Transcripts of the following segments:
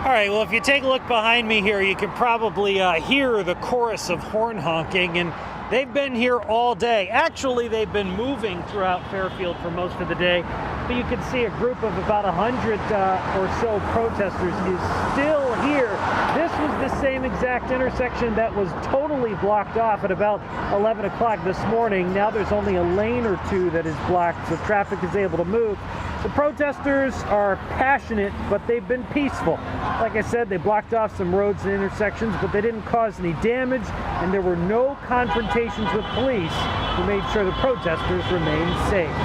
All right, well, if you take a look behind me here, you can probably hear the chorus of horn honking, and they've been here all day. Actually, they've been moving throughout Fairfield for most of the day, but you can see a group of about 100 or so protesters is still here. This was the same exact intersection that was totally blocked off at about 11 o'clock this morning. Now there's only a lane or two that is blocked, so traffic is able to move. The protesters are passionate, but they've been peaceful. Like I said, they blocked off some roads and intersections, but they didn't cause any damage, and there were no confrontations with police, who made sure the protesters remained safe.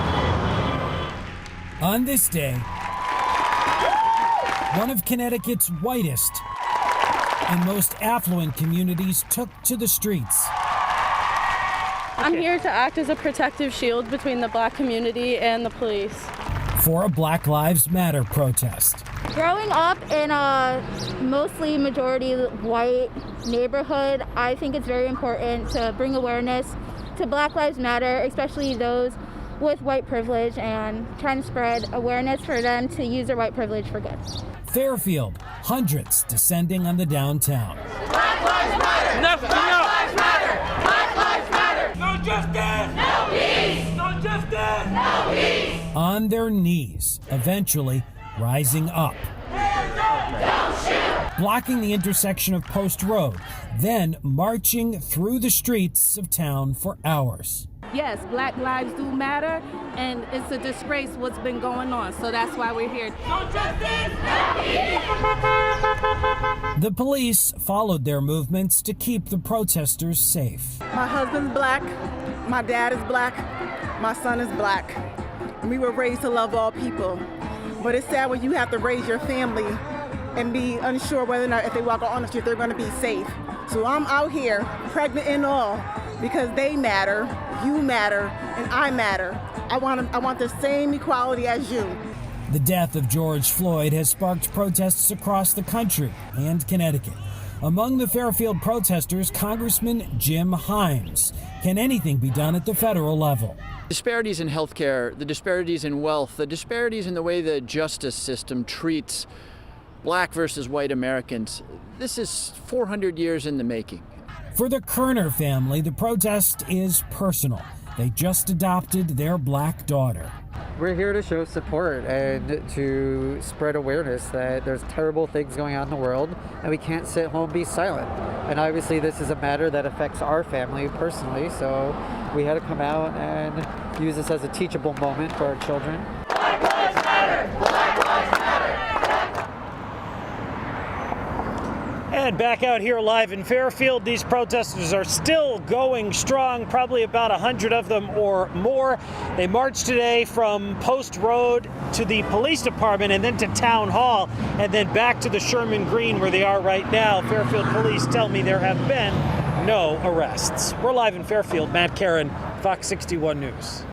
On this day, one of Connecticut's whitest and most affluent communities took to the streets. I'm here to act as a protective shield between the black community and the police. For a Black Lives Matter protest. Growing up in a mostly majority white neighborhood, I think it's very important to bring awareness to Black Lives Matter, especially those with white privilege, and trying to spread awareness for them to use their white privilege for good. Fairfield, hundreds descending on the downtown. Black Lives Matter! Black Lives Matter! Black Lives Matter! No justice! No peace! No justice! No peace! On their knees, eventually rising up. Blocking the intersection of Post Road, then marching through the streets of town for hours. Yes, Black lives do matter, and it's a disgrace what's been going on, so that's why we're here. No justice! No peace! The police followed their movements to keep the protesters safe. My husband's black, my dad is black, my son is black. We were raised to love all people, but it's sad when you have to raise your family and be unsure whether or not if they walk on the street they're going to be safe. So I'm out here, pregnant and all, because they matter, you matter, and I matter. I want the same equality as you. The death of George Floyd has sparked protests across the country and Connecticut. Among the Fairfield protesters, Congressman Jim Himes. Can anything be done at the federal level? Disparities in healthcare, the disparities in wealth, the disparities in the way the justice system treats black versus white Americans. This is 400 years in the making. For the Kerner family, the protest is personal. They just adopted their black daughter. We're here to show support and to spread awareness that there's terrible things going on in the world and we can't sit home and be silent. And obviously this is a matter that affects our family personally, so we had to come out and use this as a teachable moment for our children. Black Lives Matter! Black Lives Matter! And back out here live in Fairfield, these protesters are still going strong, probably about 100 of them or more. They marched today from Post Road to the police department and then to Town Hall and then back to the Sherman Green where they are right now. Fairfield police tell me there have been no arrests. We're live in Fairfield. Matt Caron, Fox 61 News.